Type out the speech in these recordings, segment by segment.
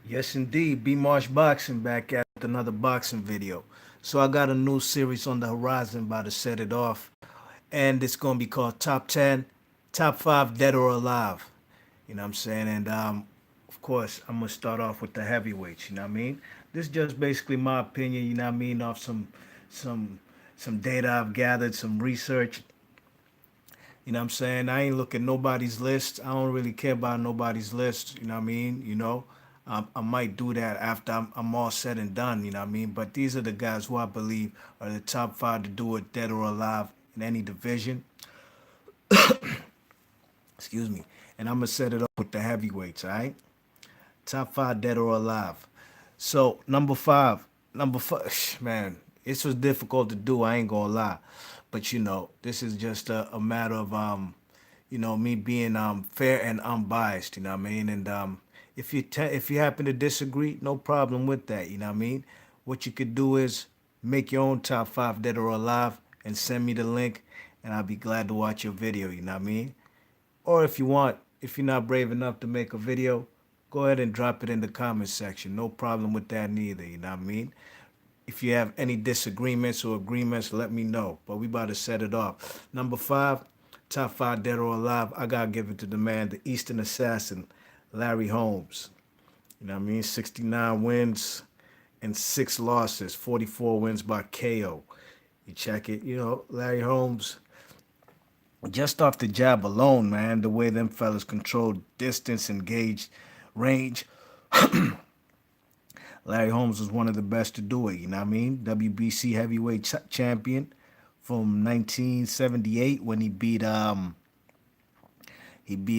Yes, indeed. B Marsh Boxing back at another boxing video. So I got a new series on the horizon, about to set it off, and it's gonna be called Top 10, Top 5 Dead or Alive. You know what I'm saying? And of course, I'm gonna start off with the heavyweights. You know what I mean? This is just basically my opinion. You know what I mean? Off some some data I've gathered, some research. You know what I'm saying? I ain't looking nobody's list. I don't really care about nobody's list. You know what I mean? I might do that after I'm all said and done. You know what I mean? But these are the guys who I believe are the top five to do it, dead or alive, in any division. Excuse me. And I'm gonna set it up with the heavyweights. All right? Top five, dead or alive. So number five, man, this was difficult to do. I ain't gonna lie, but this is just a matter of me being fair and unbiased. You know what I mean? And if you happen to disagree, no problem with that. You know what I mean? What you could do is make your own top five dead or alive and send me the link, and I'll be glad to watch your video. You know what I mean? Or if you're not brave enough to make a video, go ahead and drop it in the comment section. No problem with that neither, you know what I mean? If you have any disagreements or agreements, let me know. But we about to set it off. Number five, top five dead or alive. I gotta give it to the man, the Eastern Assassin, Larry Holmes. You know what I mean? 69 wins and 6 losses, 44 wins by KO. You check it. Larry Holmes, just off the jab alone, man, the way them fellas control distance, engaged range. Larry Holmes was one of the best to do it. You know what I mean? WBC heavyweight champion from 1978 when he beat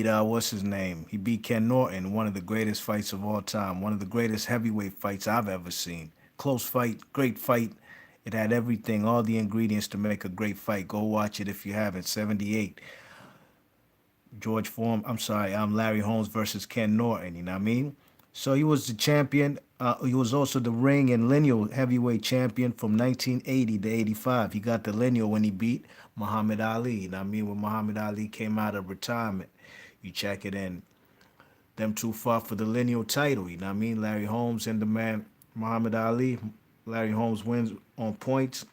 what's his name? He beat Ken Norton, one of the greatest fights of all time, one of the greatest heavyweight fights I've ever seen. Close fight, great fight. It had everything, all the ingredients to make a great fight. Go watch it if you haven't. 78. I'm Larry Holmes versus Ken Norton, you know what I mean? So he was the champion. He was also the ring and lineal heavyweight champion from 1980 to 85. He got the lineal when he beat Muhammad Ali, you know what I mean? When Muhammad Ali came out of retirement. You check it in. Them two fought for the lineal title, you know what I mean? Larry Holmes and the man Muhammad Ali. Larry Holmes wins on points.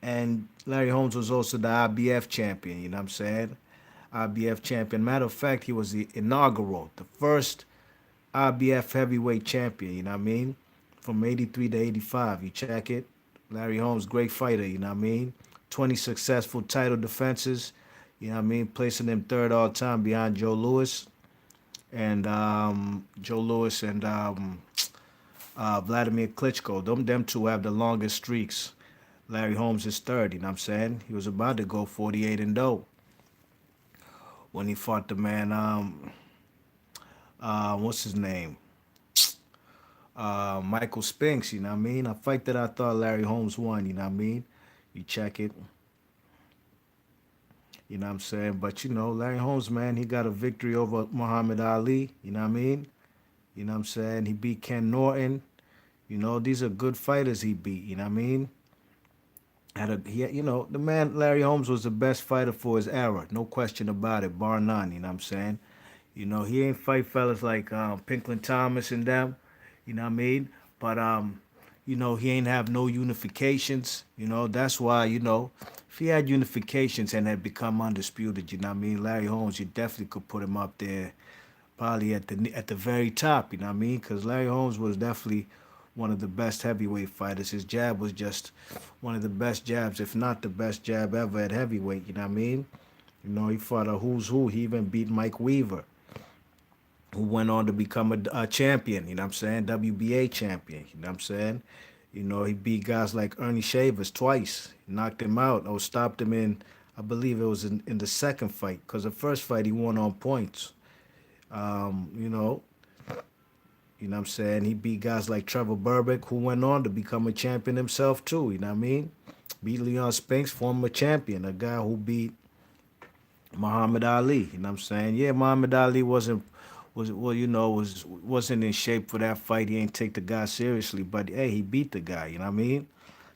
And Larry Holmes was also the IBF champion, you know what I'm saying? IBF champion. Matter of fact, he was the inaugural, the first IBF heavyweight champion, you know what I mean? From 83 to 85. You check it. Larry Holmes, great fighter, you know what I mean? 20 successful title defenses, you know what I mean? Placing him third all time behind Joe Lewis and Vladimir Klitschko. Them two have the longest streaks. Larry Holmes is third, you know what I'm saying? He was about to go 48 and 0 when he fought the man, what's his name? Michael Spinks, you know what I mean? A fight that I thought Larry Holmes won, you know what I mean? You check it, you know what I'm saying? But Larry Holmes, man, he got a victory over Muhammad Ali, you know what I mean? You know what I'm saying? He beat Ken Norton. These are good fighters he beat, you know what I mean? The man Larry Holmes was the best fighter for his era, no question about it, bar none, you know what I'm saying? He ain't fight fellas like Pinklin Thomas and them, you know what I mean? But he ain't have no unifications. That's why, if he had unifications and had become undisputed, you know what I mean? Larry Holmes, you definitely could put him up there, probably at the very top, you know what I mean? Because Larry Holmes was definitely one of the best heavyweight fighters. His jab was just one of the best jabs, if not the best jab ever at heavyweight, you know what I mean? He fought a who's who. He even beat Mike Weaver, who went on to become a champion, you know what I'm saying? WBA champion, you know what I'm saying? He beat guys like Ernie Shavers twice, knocked him out, or stopped him I believe it was in the second fight, because the first fight he won on points. Um, you know, you know what I'm saying? He beat guys like Trevor Burbick, who went on to become a champion himself too, you know what I mean? Beat Leon Spinks, former champion, a guy who beat Muhammad Ali. You know what I'm saying? Yeah, Muhammad Ali wasn't in shape for that fight. He ain't take the guy seriously, but hey, he beat the guy. You know what I mean?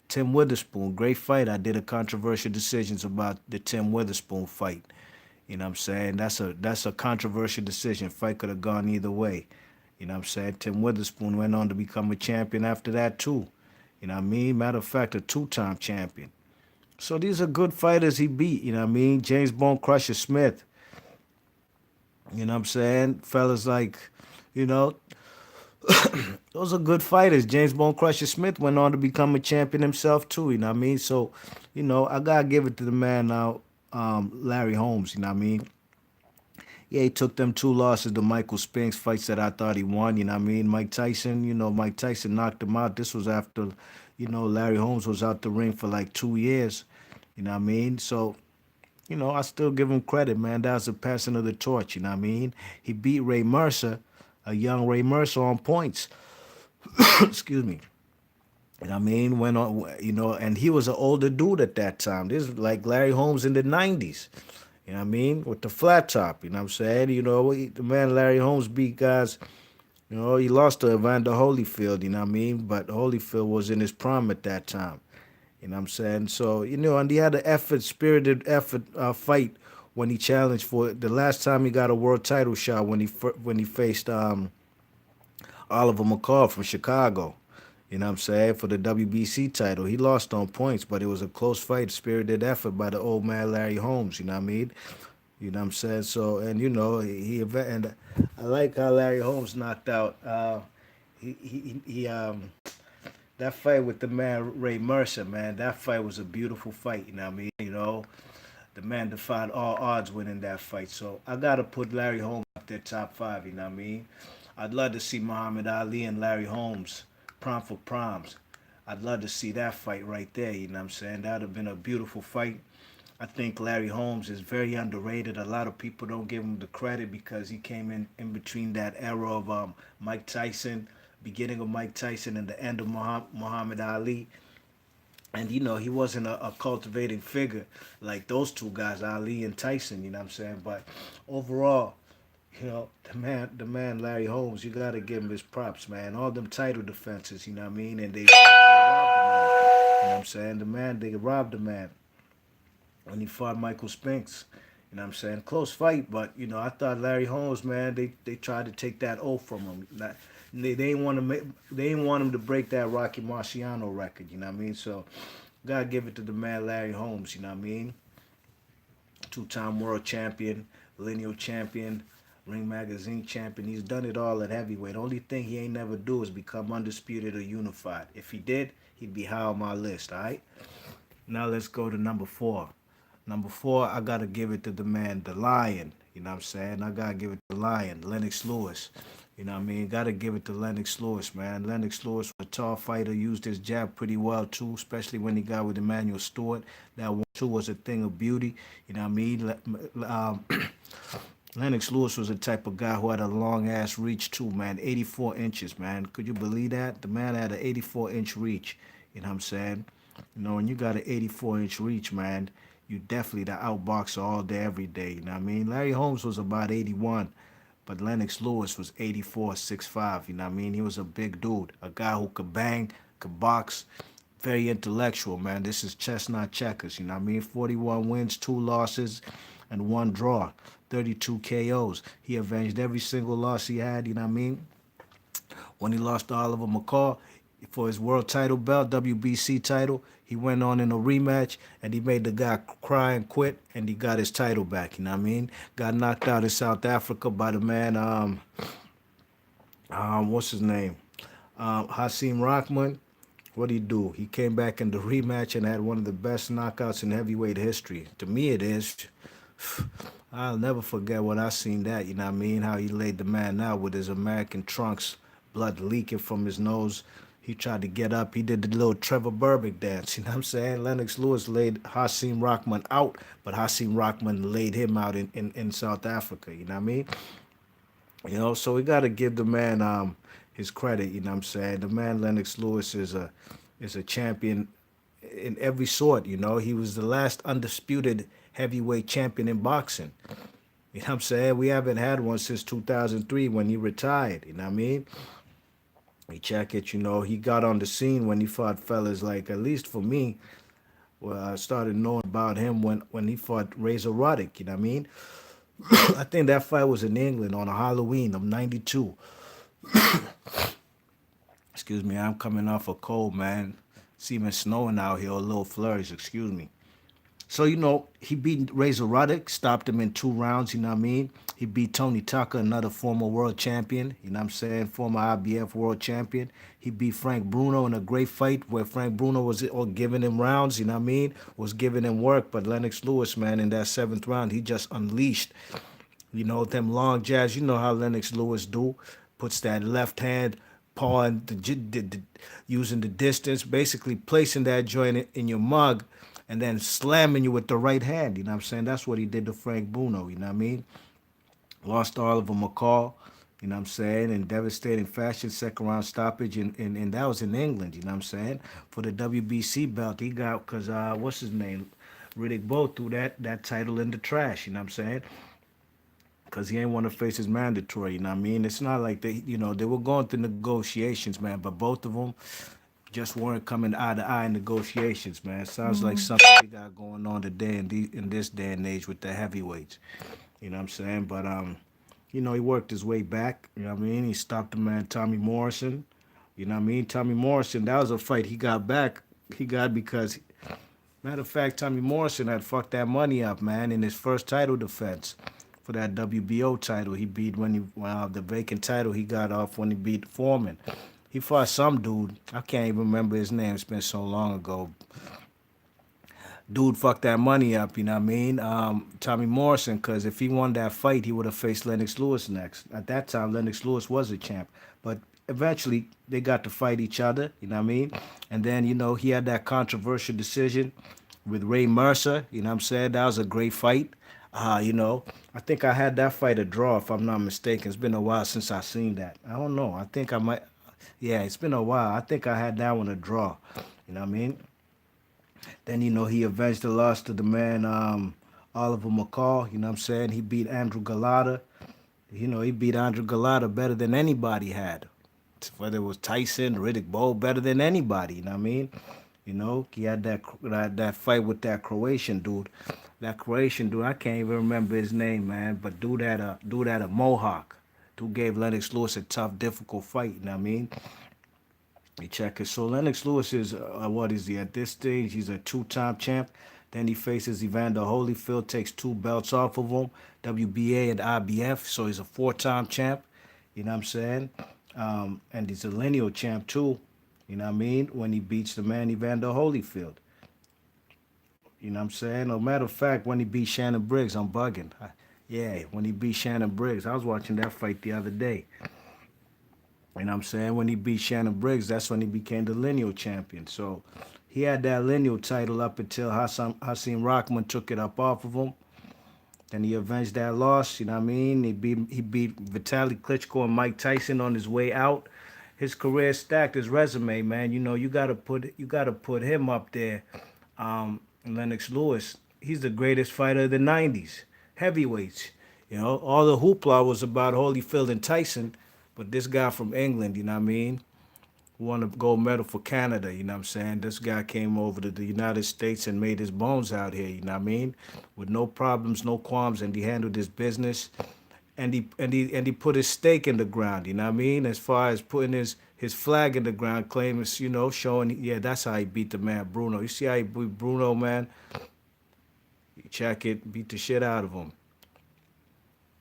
Tim Witherspoon, great fight. I did a controversial decisions about the Tim Witherspoon fight. You know what I'm saying? That's a controversial decision. Fight could have gone either way. You know what I'm saying? Tim Witherspoon went on to become a champion after that too. You know what I mean? Matter of fact, a two-time champion. So these are good fighters he beat. You know what I mean? James Bone Crusher Smith. You know what I'm saying? Fellas like, you know, those are good fighters. James Bone Crusher Smith went on to become a champion himself too. You know what I mean? So, I gotta give it to the man now, Larry Holmes. You know what I mean? Yeah, he took them two losses to Michael Spinks, fights that I thought he won. You know what I mean? Mike Tyson, Mike Tyson knocked him out. This was after, Larry Holmes was out the ring for like 2 years. You know what I mean? So, I still give him credit, man. That was the passing of the torch. You know what I mean? He beat Ray Mercer, a young Ray Mercer, on points. Excuse me. You know what I mean? Went on, and he was an older dude at that time. This is like Larry Holmes in the 90s. You know what I mean? With the flat top. You know what I'm saying? The man Larry Holmes beat guys. He lost to Evander Holyfield. You know what I mean? But Holyfield was in his prime at that time. You know what I'm saying? So, and he had an spirited effort fight when he challenged for the last time he got a world title shot when he faced Oliver McCall from Chicago. You know what I'm saying? For the WBC title. He lost on points, but it was a close fight, spirited effort by the old man Larry Holmes. You know what I mean? You know what I'm saying? So, and and I like how Larry Holmes knocked out. He that fight with the man Ray Mercer, man. That fight was a beautiful fight. You know what I mean? The man defied all odds winning that fight. So I gotta put Larry Holmes up there top five. You know what I mean? I'd love to see Muhammad Ali and Larry Holmes prom for proms. I'd love to see that fight right there. You know what I'm saying? That'd have been a beautiful fight. I think Larry Holmes is very underrated. A lot of people don't give him the credit because he came in between that era of Mike Tyson, beginning of Mike Tyson and the end of Muhammad Ali. And he wasn't a cultivating figure like those two guys, Ali and Tyson. You know what I'm saying? But overall, the man Larry Holmes, you gotta give him his props, man. All them title defenses, you know what I mean? And they robbed the man. You know what I'm saying? They robbed the man when he fought Michael Spinks. You know what I'm saying? Close fight, but I thought Larry Holmes, man, they tried to take that oath from him. They didn't want to they didn't want him to break that Rocky Marciano record. You know what I mean? So gotta give it to the man Larry Holmes. You know what I mean? Two-time world champion, lineal champion, Ring Magazine champion. He's done it all at heavyweight. The only thing he ain't never do is become undisputed or unified. If he did, he'd be high on my list. All right. Now let's go to number 4. Number 4, I gotta give it to the man, the Lion. You know what I'm saying? I gotta give it to the Lion, Lennox Lewis. You know what I mean? Gotta give it to Lennox Lewis, man. Lennox Lewis was a tall fighter, used his jab pretty well too, especially when he got with Emmanuel Stewart. That one too was a thing of beauty. You know what I mean? Lennox Lewis was the type of guy who had a long ass reach too, man. 84 inches, man. Could you believe that? The man had an 84-inch reach. You know what I'm saying? When you got an 84-inch reach, man, you definitely the outboxer all day, every day. You know what I mean? Larry Holmes was about 81, but Lennox Lewis was 84, 6'5". You know what I mean? He was a big dude, a guy who could bang, could box, very intellectual, man. This is chess, not checkers. You know what I mean? 41 wins, 2 losses, and 1 draw. 32 KOs. He avenged every single loss he had. You know what I mean? When he lost to Oliver McCall for his world title belt, WBC title, he went on in a rematch and he made the guy cry and quit, and he got his title back. You know what I mean? Got knocked out in South Africa by the man, what's his name? Hasim Rahman. What'd he do? He came back in the rematch and had one of the best knockouts in heavyweight history. To me, it is. I'll never forget when I seen that, you know what I mean? How he laid the man out with his American trunks, blood leaking from his nose. He tried to get up. He did the little Trevor Burbick dance, you know what I'm saying? Lennox Lewis laid Hasim Rahman out, but Hasim Rahman laid him out in South Africa, you know what I mean? So we got to give the man his credit, you know what I'm saying? The man Lennox Lewis is a champion in every sort, He was the last undisputed heavyweight champion in boxing. You know what I'm saying? We haven't had one since 2003 when he retired, you know what I mean? You check it, he got on the scene when he fought fellas like, at least for me, well, I started knowing about him when he fought Razor Roddick, you know what I mean? I think that fight was in England on a Halloween of '92. Excuse me, I'm coming off a cold, man. It's even snowing out here, a little flurries, excuse me. So, he beat Razor Ruddock, stopped him in 2 rounds, you know what I mean? He beat Tony Tucker, another former world champion, you know what I'm saying? Former IBF world champion. He beat Frank Bruno in a great fight where Frank Bruno was giving him rounds, you know what I mean? Was giving him work, but Lennox Lewis, man, in that 7th round, he just unleashed. Them long jabs, you know how Lennox Lewis do. Puts that left hand paw in using the distance, basically placing that joint in your mug and then slamming you with the right hand. You know what I'm saying? That's what he did to Frank Bruno, you know what I mean? Lost to Oliver McCall, you know what I'm saying, in devastating fashion, 2nd round stoppage, and that was in England, you know what I'm saying? For the WBC belt, he got, because, what's his name? Riddick Bowe threw that title in the trash, you know what I'm saying? Because he ain't want to face his mandatory, you know what I mean? It's not like they were going through negotiations, man, but both of them just weren't coming eye to eye in negotiations, man. Sounds like something we got going on today in this day and age with the heavyweights. You know what I'm saying? But he worked his way back. You know what I mean? He stopped the man Tommy Morrison. You know what I mean? Tommy Morrison, that was a fight he got back. He got because, matter of fact, Tommy Morrison had fucked that money up, man, in his first title defense for that WBO title. He beat the vacant title he got off when he beat Foreman. He fought some dude. I can't even remember his name. It's been so long ago. Dude fucked that money up, you know what I mean? Tommy Morrison, because if he won that fight, he would have faced Lennox Lewis next. At that time, Lennox Lewis was a champ. But eventually, they got to fight each other, you know what I mean? And then, he had that controversial decision with Ray Mercer, you know what I'm saying? That was a great fight. I think I had that fight a draw, if I'm not mistaken. It's been a while since I seen that. I don't know. I think I might. Yeah, it's been a while. I think I had that one a draw. You know what I mean? Then, he avenged the loss to the man, Oliver McCall. You know what I'm saying? He beat Andrew Galata. He beat Andrew Galata better than anybody had. Whether it was Tyson, Riddick Bowe, better than anybody. You know what I mean? He had that fight with that Croatian dude. That Croatian dude, I can't even remember his name, man. But dude had a mohawk. Dude gave Lennox Lewis a tough, difficult fight. You know what I mean? You check it. So Lennox Lewis is what is he at this stage? He's a 2-time champ. Then he faces Evander Holyfield, takes 2 belts off of him, WBA and IBF. So he's a 4-time champ. You know what I'm saying? And he's a lineal champ too. You know what I mean? When he beats the man Evander Holyfield. You know what I'm saying? No matter of fact, when he beat Shannon Briggs, I'm bugging. Yeah, when he beat Shannon Briggs, I was watching that fight the other day. You know what I'm saying? When he beat Shannon Briggs, that's when he became the lineal champion. So he had that lineal title up until Hasim Rahman took it up off of him. Then he avenged that loss. You know what I mean? He beat Vitaly Klitschko and Mike Tyson on his way out. His career stacked, his resume, man. You gotta put him up there. Lennox Lewis. He's the greatest fighter of the '90s, heavyweights. All the hoopla was about Holyfield and Tyson, but this guy from England, you know what I mean, won a gold medal for Canada, you know what I'm saying? This guy came over to the United States and made his bones out here, you know what I mean? With no problems, no qualms, and he handled his business. And he put his stake in the ground, you know what I mean? As far as putting his flag in the ground, claiming, showing, yeah, that's how he beat the man Bruno. You see how he beat Bruno, man? You check it, beat the shit out of him.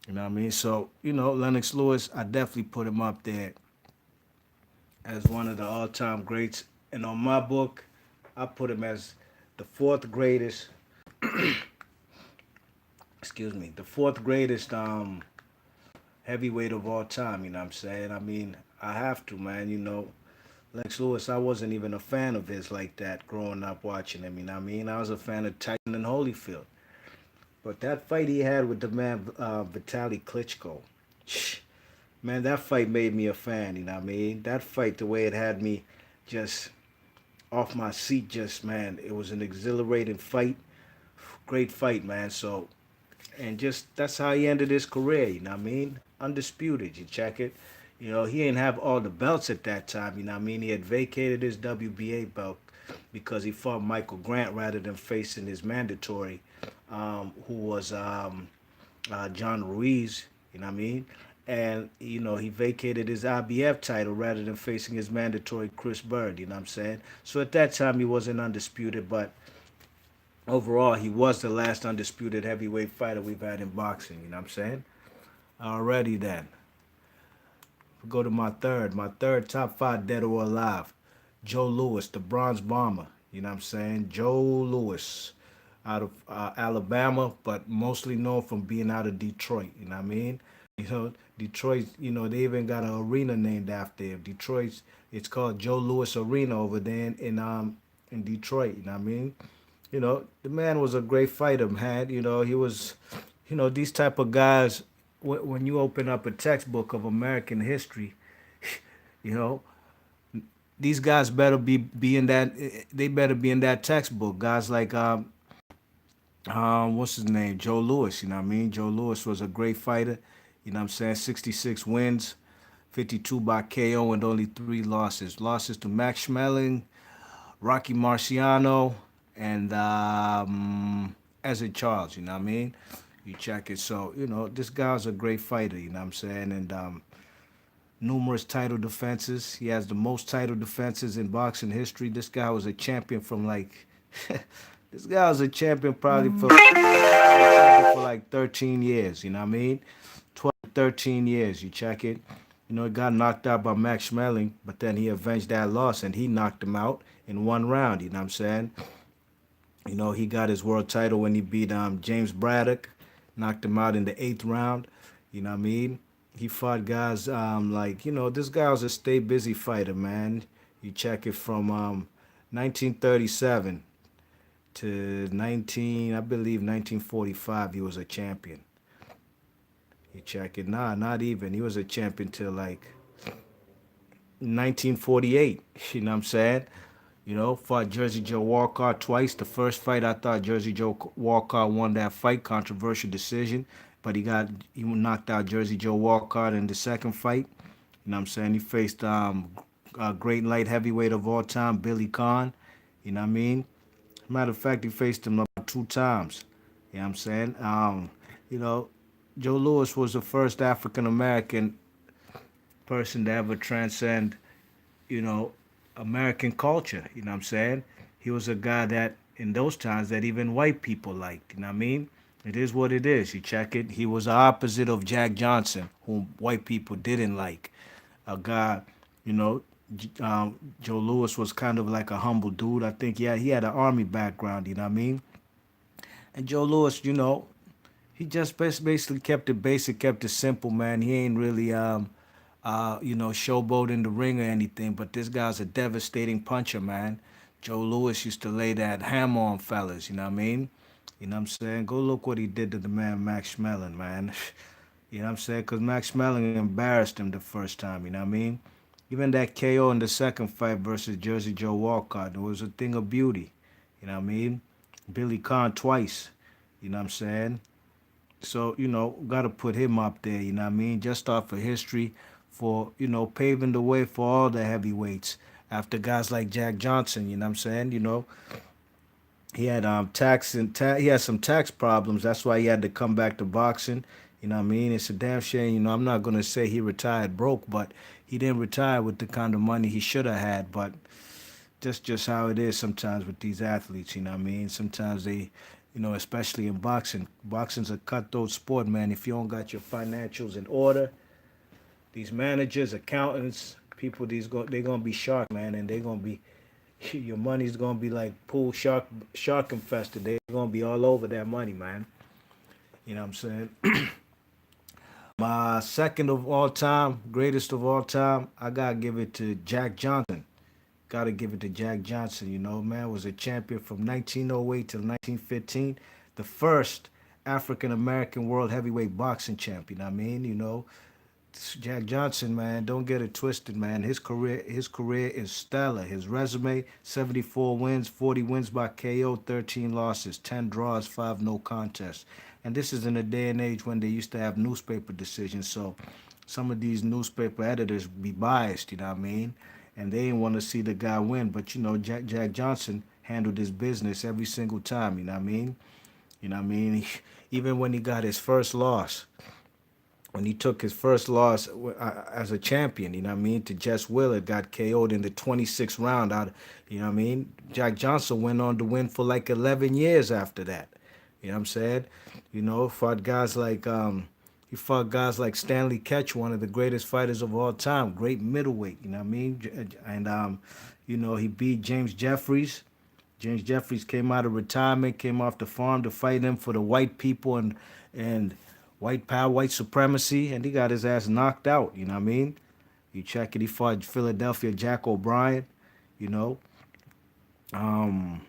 You know what I mean? So, Lennox Lewis, I definitely put him up there as one of the all-time greats. And on my book, I put him as the fourth greatest, excuse me, the fourth greatest heavyweight of all time, you know what I'm saying? I mean, I have to, man, Lex Lewis, I wasn't even a fan of his like that growing up watching him, you know what I mean? I was a fan of Tyson and Holyfield. But that fight he had with the man Vitaly Klitschko, man, that fight made me a fan, you know what I mean? That fight, the way it had me just off my seat, just, man, it was an exhilarating fight. Great fight, man. So, and just, that's how he ended his career, you know what I mean? Undisputed, you check it. He didn't have all the belts at that time, you know what I mean? He had vacated his WBA belt because he fought Michael Grant rather than facing his mandatory, who was John Ruiz, you know what I mean? and he vacated his IBF title rather than facing his mandatory Chris Bird. You know what I'm saying? So at that time he wasn't undisputed, but overall he was the last undisputed heavyweight fighter we've had in boxing. You know what I'm saying? Already then, go to my third. My third top five dead or alive. Joe Louis, the Bronze Bomber. You know what I'm saying? Joe Louis out of Alabama, but mostly known from being out of Detroit. You know what I mean? Detroit, they even got an arena named after him. Detroit's, it's called Joe Louis Arena over there in Detroit. You know what I mean? The man was a great fighter, man. He was, these type of guys. When you open up a textbook of American history, you know, these guys better be in that. They better be in that textbook. Guys like what's his name? Joe Louis, you know what I mean? Joe Louis was a great fighter, you know what I'm saying? 66 wins, 52 by KO, and only 3 losses. Losses to Max Schmeling, Rocky Marciano, and Ezra Charles, you know what I mean? You check it. So, this guy's a great fighter, you know what I'm saying? And numerous title defenses. He has the most title defenses in boxing history. This guy was a champion from like this guy was a champion probably for like 13 years, you know what I mean? 12, 13 years, you check it. He got knocked out by Max Schmeling, but then he avenged that loss and he knocked him out in 1 round, you know what I'm saying? He got his world title when he beat James Braddock, knocked him out in the 8th round, you know what I mean? He fought guys this guy was a stay busy fighter, man. You check it from 1937 to I believe 1945, he was a champion. You check it. Nah, not even. He was a champion till like 1948. You know what I'm saying? Fought Jersey Joe Walcott twice. The first fight, I thought Jersey Joe Walcott won that fight, controversial decision, but he knocked out Jersey Joe Walcott in the second fight. You know what I'm saying? He faced a great light heavyweight of all time, Billy Conn. You know what I mean? Matter of fact, he faced him about 2 times. You know what I'm saying? You know, Joe Louis was the first African American person to ever transcend, you know, American culture. You know what I'm saying? He was a guy that in those times that even white people liked. You know what I mean? It is what it is. You check it. He was the opposite of Jack Johnson, whom white people didn't like. A guy, you know, Joe Louis was kind of like a humble dude. I think, yeah, he had an army background. You know what I mean? And Joe Louis, you know, he just basically kept it basic, kept it simple, man. He ain't really, showboat in the ring or anything. But this guy's a devastating puncher, man. Joe Louis used to lay that hammer on fellas. You know what I mean? You know what I'm saying? Go look what he did to the man Max Schmeling, man. You know what I'm saying? Because Max Schmeling embarrassed him the first time. You know what I mean? Even that KO in the second fight versus Jersey Joe Walcott, it was a thing of beauty. You know what I mean? Billy Conn twice. You know what I'm saying? So, got to put him up there, you know what I mean? Just off of history for, paving the way for all the heavyweights after guys like Jack Johnson, you know what I'm saying? He had he had some tax problems. That's why he had to come back to boxing. You know what I mean? It's a damn shame. I'm not gonna say he retired broke, but he didn't retire with the kind of money he should have had. But that's just how it is sometimes with these athletes. You know what I mean? Sometimes they, especially in boxing. Boxing's a cutthroat sport, man. If you don't got your financials in order, these managers, accountants, people, they're gonna be shark, man, and they're gonna be your money's gonna be like pool shark infested. They're gonna be all over that money, man. You know what I'm saying? My second of all time, greatest of all time, I gotta give it to Jack Johnson. Gotta give it to Jack Johnson. Man was a champion from 1908 to 1915, the first African American world heavyweight boxing champion. I mean, Jack Johnson, man, don't get it twisted, man. His career is stellar. His resume: 74 wins, 40 wins by KO, 13 losses, 10 draws, 5 no contests. And this is in a day and age when they used to have newspaper decisions. So some of these newspaper editors be biased, you know what I mean? And they didn't want to see the guy win. But Jack Johnson handled his business every single time, you know what I mean? You know what I mean? Even when he got his first loss, when he took his first loss as a champion, you know what I mean, to Jess Willard, got KO'd in the 26th round out, you know what I mean? Jack Johnson went on to win for like 11 years after that. You know what I'm saying? You know, he fought guys like Stanley Ketch, one of the greatest fighters of all time, great middleweight, you know what I mean? And you know, he beat James Jeffries. James Jeffries came out of retirement, came off the farm to fight him for the white people and white power, white supremacy, and he got his ass knocked out. You know what I mean? You check it. He fought Philadelphia Jack O'Brien. You know, um,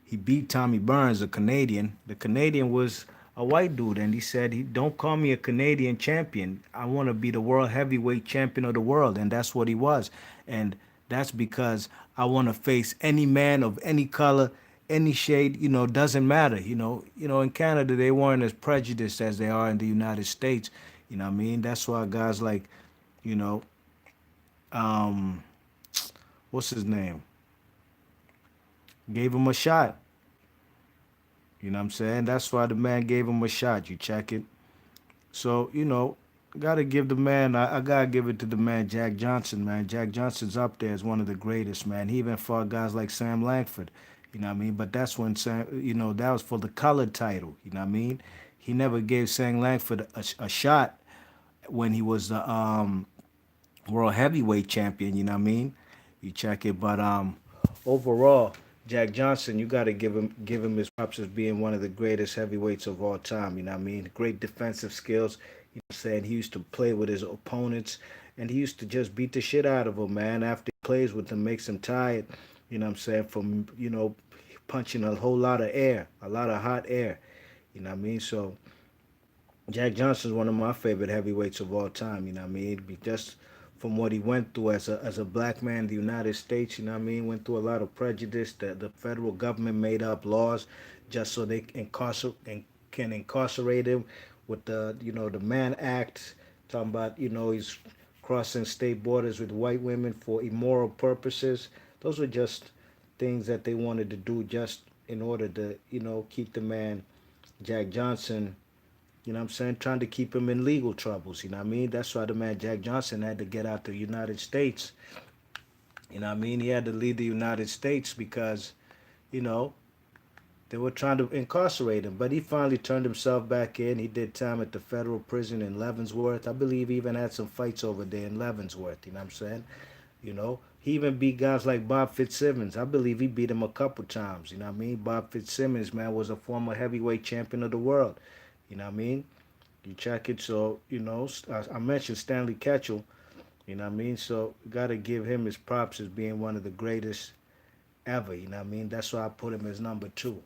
he beat Tommy Burns, a Canadian. The Canadian was a white dude, and he said, "He don't call me a Canadian champion. I want to be the world heavyweight champion of the world," and that's what he was. And that's because I want to face any man of any color, any shade. You know, doesn't matter. In Canada they weren't as prejudiced as they are in the United States. You know what I mean? That's why guys like, you know, um, what's his name, gave him a shot. You know what I'm saying? That's why the man gave him a shot. You check it. So, gotta give the man, I gotta give it to the man, Jack Johnson, man. Jack Johnson's up there as one of the greatest, man. He even fought guys like Sam Langford, you know what I mean? But that's when that was for the colored title, you know what I mean? He never gave Sam Langford a shot when he was the world heavyweight champion, you know what I mean? You check it, but overall, Jack Johnson, you got to give him his props as being one of the greatest heavyweights of all time. You know what I mean? Great defensive skills. You know what I'm saying? He used to play with his opponents, and he used to just beat the shit out of them, man. After he plays with them, makes him tired. You know what I'm saying? From punching a whole lot of air, a lot of hot air. You know what I mean? So Jack Johnson's one of my favorite heavyweights of all time. You know what I mean? Just from what he went through as a black man in the United States. You know what I mean? Went through a lot of prejudice. That the federal government made up laws just so they can incarcerate him with the Mann Act, talking about he's crossing state borders with white women for immoral purposes. Those were just things that they wanted to do just in order to keep the man Jack Johnson, you know what I'm saying, trying to keep him in legal troubles, you know what I mean? That's why the man Jack Johnson had to get out the United States. You know what I mean? He had to leave the United States because, you know, they were trying to incarcerate him. But he finally turned himself back in. He did time at the federal prison in Leavenworth. I believe he even had some fights over there in Leavenworth, you know what I'm saying? He even beat guys like Bob Fitzsimmons. I believe he beat him a couple times, you know what I mean? Bob Fitzsimmons, man, was a former heavyweight champion of the world. You know what I mean? You check it. So, I mentioned Stanley Ketchel. You know what I mean? So, got to give him his props as being one of the greatest ever. You know what I mean? That's why I put him as number two.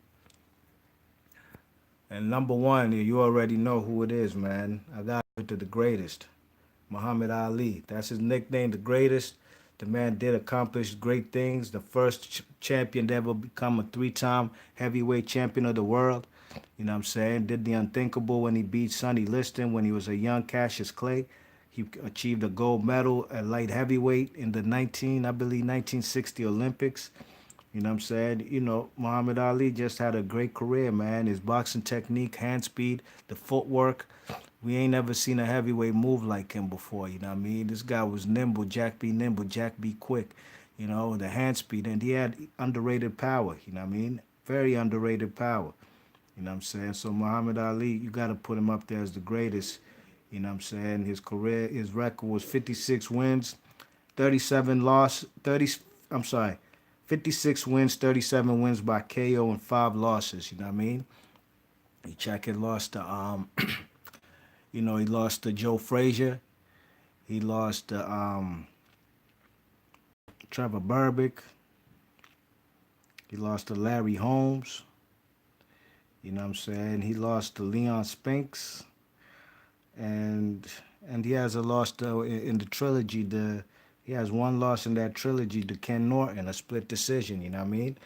And number one, you already know who it is, man. I got it to the greatest, Muhammad Ali. That's his nickname, the greatest. The man did accomplish great things. The first champion to ever become a three-time heavyweight champion of the world. You know what I'm saying? Did the unthinkable when he beat Sonny Liston when he was a young Cassius Clay. He achieved a gold medal at light heavyweight in the 1960 Olympics. You know what I'm saying? Muhammad Ali just had a great career, man. His boxing technique, hand speed, the footwork. We ain't never seen a heavyweight move like him before, you know what I mean? This guy was nimble, Jack be nimble, Jack be quick, the hand speed. And he had underrated power, you know what I mean? Very underrated power. You know what I'm saying? So Muhammad Ali, you got to put him up there as the greatest. You know what I'm saying? His record was 56 wins, 37 loss, 30, I'm sorry, 56 wins, 37 wins by KO and 5 losses, you know what I mean? He check it, lost to he lost to Joe Frazier. He lost to Trevor Berbick. He lost to Larry Holmes. You know what I'm saying? He lost to Leon Spinks. And he has a loss though in the trilogy. He has one loss in that trilogy to Ken Norton, a split decision, you know what I mean?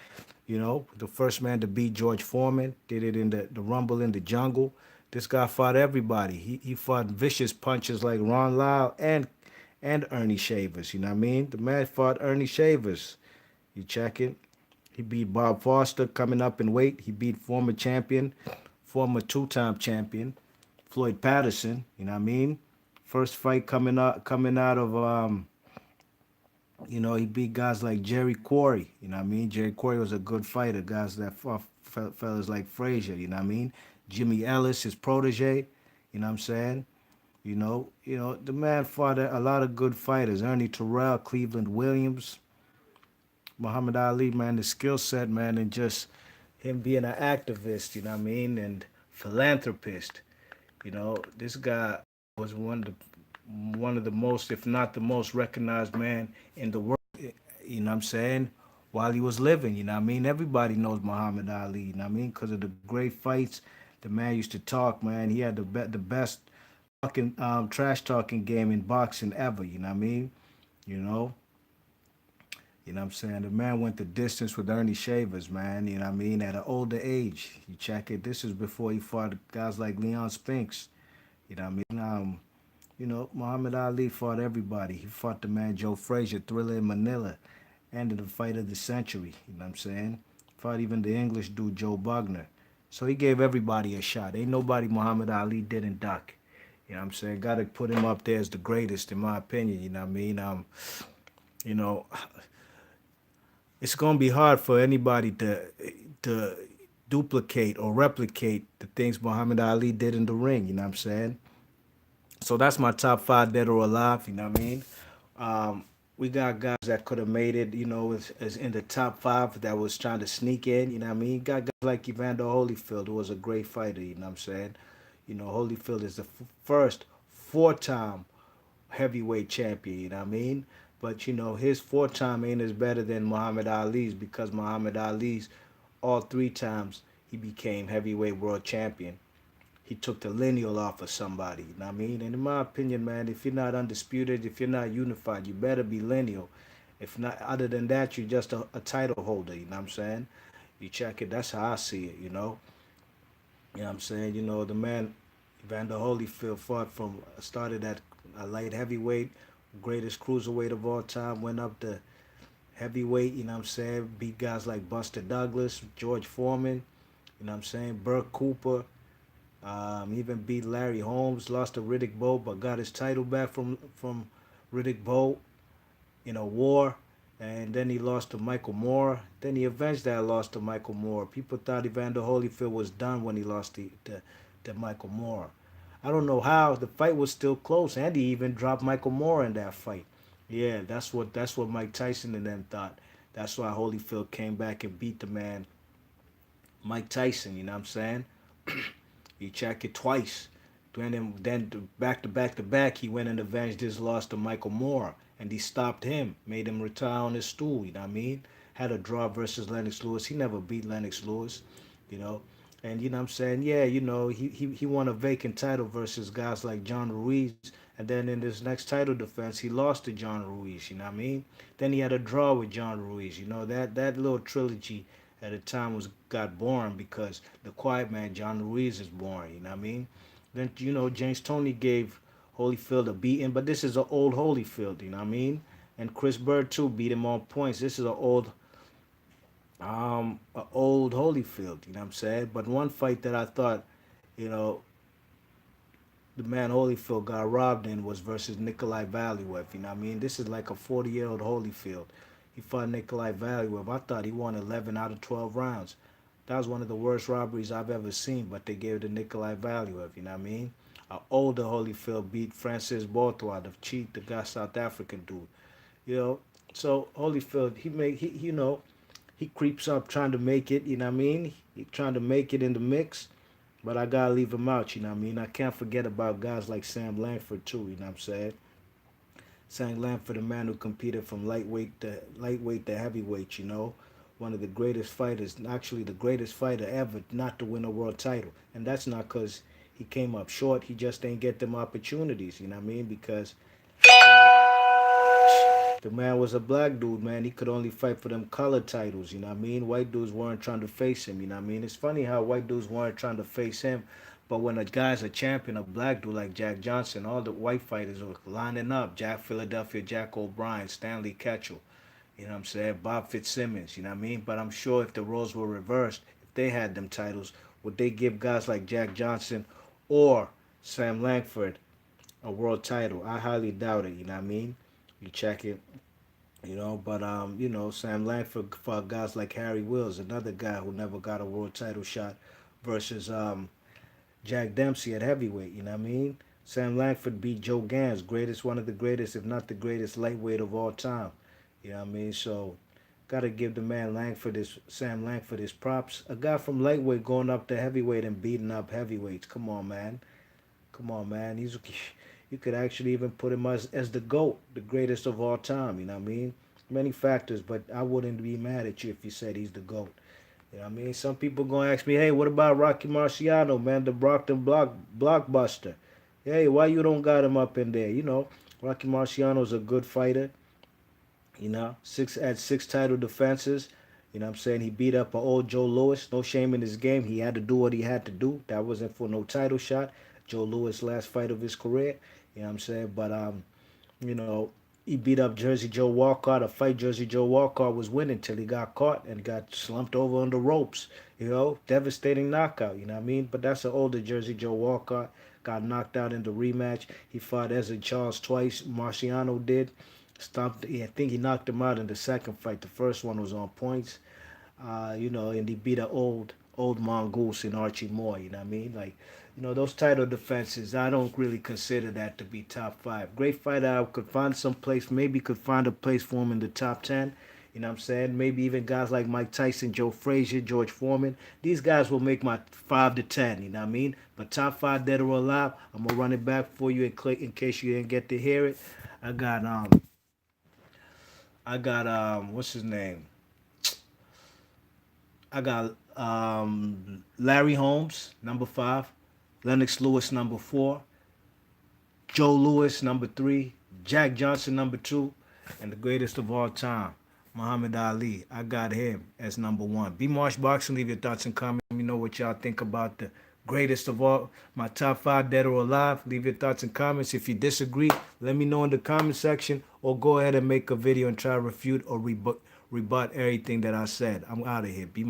The first man to beat George Foreman, did it in the Rumble in the Jungle. This guy fought everybody. He fought vicious punches like Ron Lyle and Ernie Shavers, you know what I mean? The man fought Ernie Shavers. You check it. He beat Bob Foster coming up in weight. He beat former champion, former two-time champion, Floyd Patterson. You know what I mean? First fight coming out of he beat guys like Jerry Quarry. You know what I mean? Jerry Quarry was a good fighter. Guys that fought fellas like Frazier. You know what I mean? Jimmy Ellis, his protege. You know what I'm saying? The man fought a lot of good fighters. Ernie Terrell, Cleveland Williams, Muhammad Ali, man, the skill set, man, and just him being an activist, you know what I mean, and philanthropist. This guy was one of the most, if not the most recognized man in the world, you know what I'm saying, while he was living, you know what I mean? Everybody knows Muhammad Ali, you know what I mean? Because of the great fights, the man used to talk, man. He had the best talking, trash talking game in boxing ever, you know what I mean? You know, you know what I'm saying? The man went the distance with Ernie Shavers, man, you know what I mean? At an older age. You check it, this is before he fought guys like Leon Spinks, you know what I mean? Muhammad Ali fought everybody. He fought the man Joe Frazier, Thriller in Manila, ended the fight of the century, you know what I'm saying? Fought even the English dude, Joe Bugner. So he gave everybody a shot. Ain't nobody Muhammad Ali didn't duck. You know what I'm saying? Got to put him up there as the greatest, in my opinion, you know what I mean? You know, it's gonna be hard for anybody to duplicate or replicate the things Muhammad Ali did in the ring. You know what I'm saying? So that's my top five dead or alive. You know what I mean? We got guys that could have made it. As in the top five that was trying to sneak in. You know what I mean? Got guys like Evander Holyfield, who was a great fighter. You know what I'm saying? Holyfield is the first four-time heavyweight champion, you know what I mean? But his four time ain't as better than Muhammad Ali's because Muhammad Ali's all three times he became heavyweight world champion. He took the lineal off of somebody, you know what I mean? And in my opinion, man, if you're not undisputed, if you're not unified, you better be lineal. If not, other than that, you're just a title holder, you know what I'm saying? You check it, that's how I see it, you know? You know what I'm saying? The man, Evander Holyfield, started at a light heavyweight, greatest cruiserweight of all time, went up to heavyweight, you know what I'm saying? Beat guys like Buster Douglas, George Foreman, you know what I'm saying? Burke Cooper, even beat Larry Holmes, lost to Riddick Bowe, but got his title back from Riddick Bowe in a war. And then he lost to Michael Moore. Then he avenged that loss to Michael Moore. People thought Evander Holyfield was done when he lost to Michael Moore. I don't know how. The fight was still close. And he even dropped Michael Moore in that fight. Yeah, that's what Mike Tyson and them thought. That's why Holyfield came back and beat the man, Mike Tyson, you know what I'm saying? He checked it twice. Then back to back to back, he went and avenged his loss to Michael Moore, and he stopped him, made him retire on his stool. You know what I mean? Had a draw versus Lennox Lewis. He never beat Lennox Lewis, you know. And you know what I'm saying? Yeah, he won a vacant title versus guys like John Ruiz. And then in this next title defense, he lost to John Ruiz, you know what I mean? Then he had a draw with John Ruiz. That little trilogy at the time got boring because the quiet man, John Ruiz, is boring, you know what I mean? Then, James Toney gave Holyfield a beating, but this is an old Holyfield, you know what I mean? And Chris Bird, too, beat him on points. This is an old Holyfield, you know what I'm saying? But one fight that I thought, you know, the man Holyfield got robbed in was versus Nikolai Valuev, you know what I mean? This is like a 40-year-old Holyfield. He fought Nikolai Valuev. I thought he won 11 out of 12 rounds. That was one of the worst robberies I've ever seen, but they gave it to Nikolai Valuev, you know what I mean? An older Holyfield beat Francis Bourtois, the guy South African dude. You know, so Holyfield, he creeps up trying to make it, you know what I mean? He trying to make it in the mix, but I gotta leave him out, you know what I mean? I can't forget about guys like Sam Langford too, you know what I'm saying? Sam Langford, a man who competed from lightweight to heavyweight, one of the greatest fighters, actually the greatest fighter ever not to win a world title. And that's not because he came up short, he just ain't get them opportunities, you know what I mean? Because the man was a black dude, man. He could only fight for them color titles, you know what I mean? White dudes weren't trying to face him, you know what I mean? It's funny how white dudes weren't trying to face him, but when a guy's a champion, a black dude like Jack Johnson, all the white fighters were lining up. Jack O'Brien, Stanley Ketchel, you know what I'm saying? Bob Fitzsimmons, you know what I mean? But I'm sure if the roles were reversed, if they had them titles, would they give guys like Jack Johnson or Sam Langford a world title. I highly doubt it. You know what I mean? You check it. But Sam Langford fought guys like Harry Wills, another guy who never got a world title shot, versus Jack Dempsey at heavyweight. You know what I mean? Sam Langford beat Joe Gans, greatest, one of the greatest, if not the greatest lightweight of all time. You know what I mean? So, gotta give the man Sam Langford his props. A guy from lightweight going up to heavyweight and beating up heavyweights. Come on, man. Come on, man. You could actually even put him as the GOAT, the greatest of all time. You know what I mean? Many factors, but I wouldn't be mad at you if you said he's the GOAT. You know what I mean? Some people gonna ask me, hey, what about Rocky Marciano, man, the Brockton blockbuster? Hey, why you don't got him up in there? Rocky Marciano's a good fighter. Six title defenses. You know what I'm saying? He beat up an old Joe Louis. No shame in his game. He had to do what he had to do. That wasn't for no title shot. Joe Louis' last fight of his career. You know what I'm saying? But you know, he beat up Jersey Joe Walcott. A fight Jersey Joe Walcott was winning till he got caught and got slumped over on the ropes. Devastating knockout. You know what I mean? But that's an older Jersey Joe Walcott. Got knocked out in the rematch. He fought Ezra Charles twice. Marciano did. Stomped. I think he knocked him out in the second fight. The first one was on points. And he beat an old mongoose in Archie Moore. You know what I mean? Like, those title defenses, I don't really consider that to be top five. Great fighter, I could find some place, maybe could find a place for him in the top 10. You know what I'm saying? Maybe even guys like Mike Tyson, Joe Frazier, George Foreman. These guys will make my 5 to 10, you know what I mean? But top 5 dead or alive, I'm going to run it back for you in case you didn't get to hear it. I got what's his name? I got Larry Holmes, number 5. Lennox Lewis, number 4. Joe Louis, number 3. Jack Johnson, number 2. And the greatest of all time, Muhammad Ali. I got him as number 1. B Marsh Boxing, leave your thoughts and comments. Let me know what y'all think about the greatest of all, my top 5 dead or alive. Leave your thoughts and comments. If you disagree, let me know in the comment section, or go ahead and make a video and try to refute or rebut everything that I said. I'm out of here.